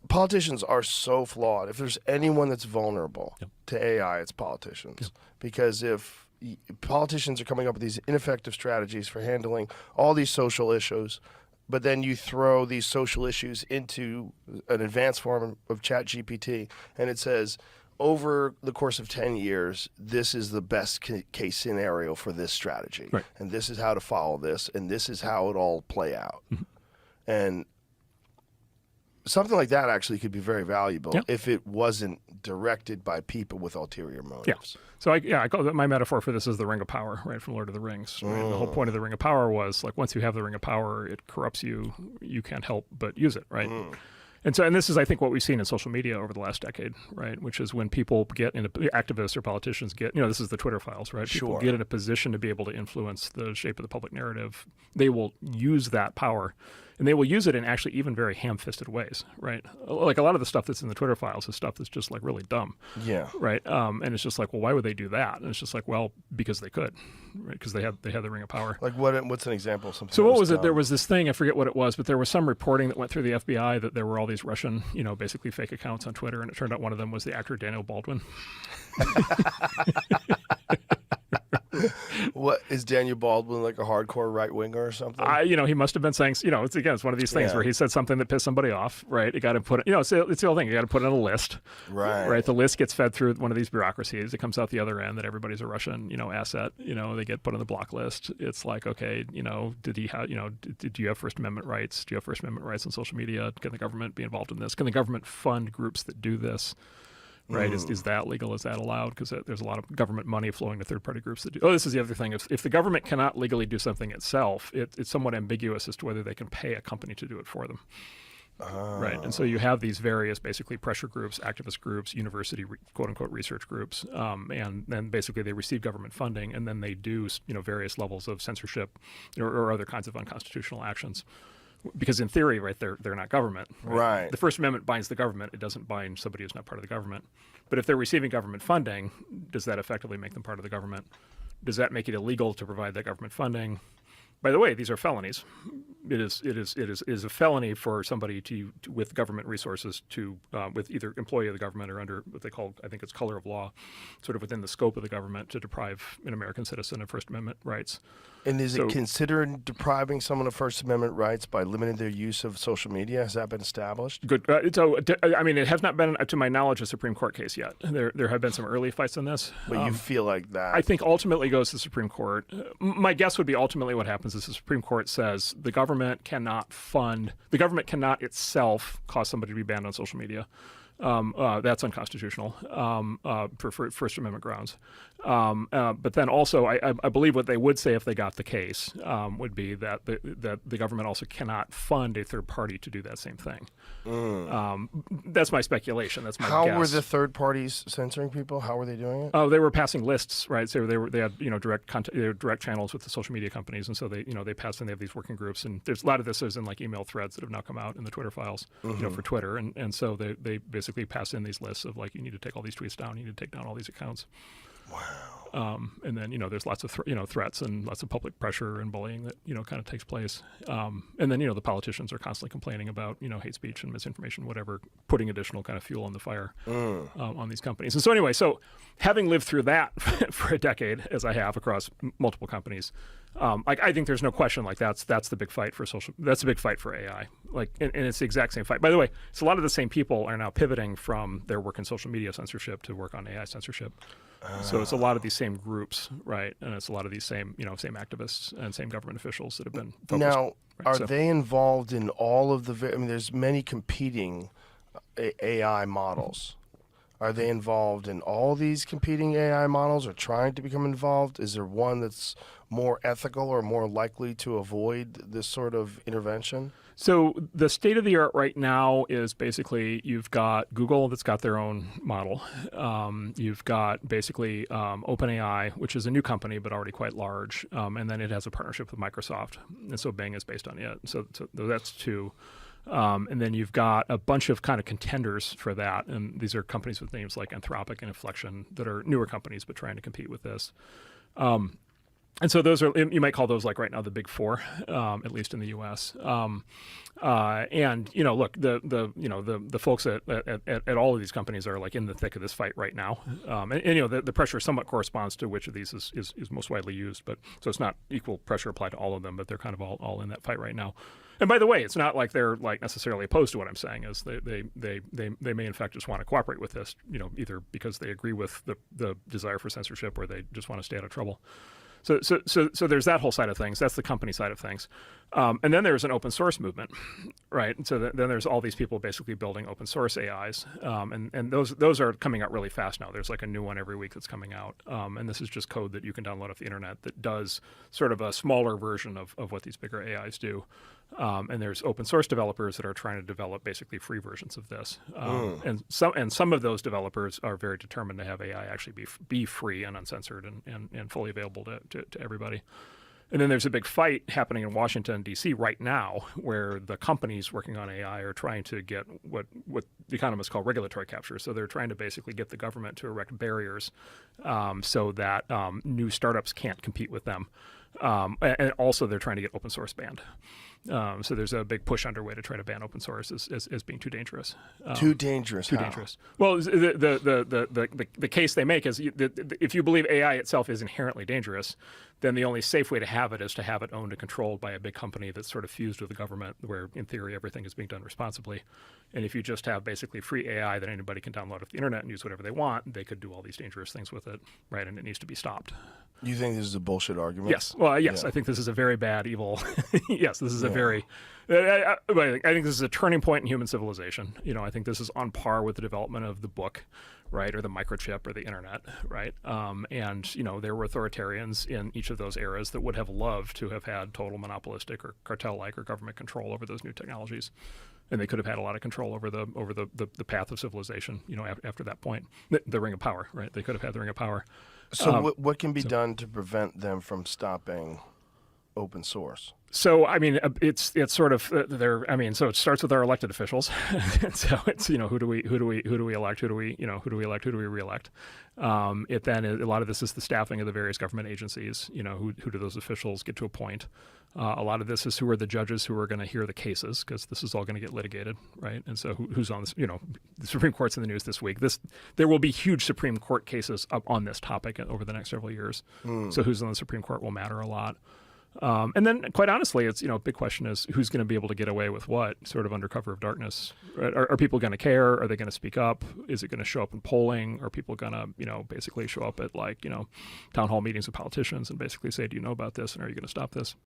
politicians are so flawed. If there's anyone that's vulnerable Yep. to AI, it's politicians. Yep. Because if politicians are coming up with these ineffective strategies for handling all these social issues, but then you throw these social issues into an advanced form of ChatGPT, and it says, over the course of 10 years, this is the best case scenario for this strategy. Right. And this is how to follow this, and this is how it all play out. Mm-hmm. And something like that actually could be very valuable if it wasn't directed by people with ulterior motives. Yeah. So I call that, my metaphor for this is the Ring of Power, right, from Lord of the Rings. Right? The whole point of the Ring of Power was, like, once you have the Ring of Power, it corrupts you. You can't help but use it, right? And this is, I think, what we've seen in social media over the last decade, right? Which is when people get into, activists or politicians get, this is the Twitter files, right? People get in a position to be able to influence the shape of the public narrative. They will use that power, and they will use it in actually even very ham-fisted ways, right? Like a lot of the stuff that's in the Twitter files is stuff that's just like really dumb, right? And it's just like, well, why would they do that? And it's just like, well, because they could, right? Because they had the Ring of Power. Like what's an example of something? So what was it? There was this thing, I forget what it was, but there was some reporting that went through the FBI that there were all these Russian, basically fake accounts on Twitter, and it turned out one of them was the actor Daniel Baldwin. What is Daniel Baldwin, like a hardcore right winger or something? He must have been saying, it's one of these things where he said something that pissed somebody off, right? You got to put it, it's the whole thing. You got to put it on a list, right? The list gets fed through one of these bureaucracies. It comes out the other end that everybody's a Russian, asset. They get put on the block list. It's like, okay, did he have, do you have First Amendment rights? Do you have First Amendment rights on social media? Can the government be involved in this? Can the government fund groups that do this? Right? Is that legal? Is that allowed? Because there's a lot of government money flowing to third-party groups that do. Oh, this is the other thing. If the government cannot legally do something itself, it's somewhat ambiguous as to whether they can pay a company to do it for them. Right. And so you have these various basically pressure groups, activist groups, university quote-unquote research groups, and then basically they receive government funding, and then they do various levels of censorship or other kinds of unconstitutional actions. Because in theory, right, they're not government. Right. The First Amendment binds the government. It doesn't bind somebody who's not part of the government. But if they're receiving government funding, does that effectively make them part of the government? Does that make it illegal to provide that government funding? By the way, these are felonies. It is a felony for somebody to with government resources to with either employee of the government or under what they call, I think it's color of law, sort of within the scope of the government, to deprive an American citizen of First Amendment rights. And is it considered depriving someone of First Amendment rights by limiting their use of social media? Has that been established? Good. It has not been, to my knowledge, a Supreme Court case yet. There have been some early fights on this. But you feel like that? I think ultimately goes to the Supreme Court. My guess would be ultimately what happens is the Supreme Court says the government cannot itself cause somebody to be banned on social media. That's unconstitutional for First Amendment grounds. But then also, I believe what they would say if they got the case would be that the government also cannot fund a third party to do that same thing. That's my speculation. That's my guess. How were the third parties censoring people? How were they doing it? Oh, they were passing lists, right? So they had direct channels with the social media companies, and so they passed, and they have these working groups, and there's a lot of this is in like email threads that have now come out in the Twitter files, for Twitter, and so they basically pass in these lists of like, you need to take all these tweets down, you need to take down all these accounts. Wow. And then there's lots of threats and lots of public pressure and bullying that kind of takes place. And then the politicians are constantly complaining about hate speech and misinformation, whatever, putting additional kind of fuel on the fire on these companies. And so anyway, having lived through that for a decade, as I have across multiple companies, I think there's no question that's the big fight for that's the big fight for AI. And it's the exact same fight. By the way, it's a lot of the same people are now pivoting from their work in social media censorship to work on AI censorship. So it's a lot of these same groups, right? And it's a lot of these same activists and same government officials that have been focused. Now, are they involved in all of there's many competing AI models. Are they involved in all these competing AI models or trying to become involved? Is there one that's more ethical or more likely to avoid this sort of intervention? So the state of the art right now is basically you've got Google that's got their own model. You've got basically OpenAI, which is a new company but already quite large, and then it has a partnership with Microsoft, and so Bing is based on it. So that's two. And then you've got a bunch of kind of contenders for that, and these are companies with names like Anthropic and Inflection that are newer companies but trying to compete with this. And so those are, you might call those like right now the big four, at least in the U.S. And look, the folks at all of these companies are like in the thick of this fight right now. And the pressure somewhat corresponds to which of these is most widely used, but so it's not equal pressure applied to all of them, but they're kind of all in that fight right now. And by the way, it's not like they're like necessarily opposed to what I'm saying. Is they may in fact just want to cooperate with this, either because they agree with the desire for censorship or they just want to stay out of trouble. So there's that whole side of things. That's the company side of things. And then there's an open source movement, right? And so then there's all these people basically building open source AIs. And those are coming out really fast now. There's like a new one every week that's coming out. And this is just code that you can download off the internet that does sort of a smaller version of what these bigger AIs do. And there's open source developers that are trying to develop basically free versions of this. And some of those developers are very determined to have AI actually be free and uncensored and fully available to everybody. And then there's a big fight happening in Washington, D.C. right now, where the companies working on AI are trying to get what the economists call regulatory capture. So they're trying to basically get the government to erect barriers so that new startups can't compete with them. And also they're trying to get open source banned. So there's a big push underway to try to ban open source as being too dangerous. Too dangerous. Too dangerous. Well, the case they make is if you believe AI itself is inherently dangerous, then the only safe way to have it is to have it owned and controlled by a big company that's sort of fused with the government, where in theory everything is being done responsibly. And if you just have basically free AI that anybody can download off the internet and use whatever they want, they could do all these dangerous things with it, right? And it needs to be stopped. You think this is a bullshit argument? Yes. Well, yes. Yeah. I think this is a very bad, evil. Yes, this is a very. I think this is a turning point in human civilization. I think this is on par with the development of the book, right, or the microchip or the internet, right? And there were authoritarians in each of those eras that would have loved to have had total monopolistic or cartel-like or government control over those new technologies. And they could have had a lot of control over the path of civilization, after that point. The Ring of Power, right? They could have had the Ring of Power. So what can be done to prevent them from stopping open source? So I mean, it's sort of so it starts with our elected officials. So it's who do we elect? Who do we elect? Who do we reelect? It then a lot of this is the staffing of the various government agencies. Who do those officials get to appoint? A lot of this is who are the judges who are going to hear the cases, because this is all going to get litigated, right? And so who's on this? The Supreme Court's in the news this week. There will be huge Supreme Court cases up on this topic over the next several years. So who's on the Supreme Court will matter a lot. And then, quite honestly, it's big question is who's going to be able to get away with what, sort of under cover of darkness. Right? Are people going to care? Are they going to speak up? Is it going to show up in polling? Are people going to basically show up at town hall meetings with politicians and basically say, do you know about this, and are you going to stop this?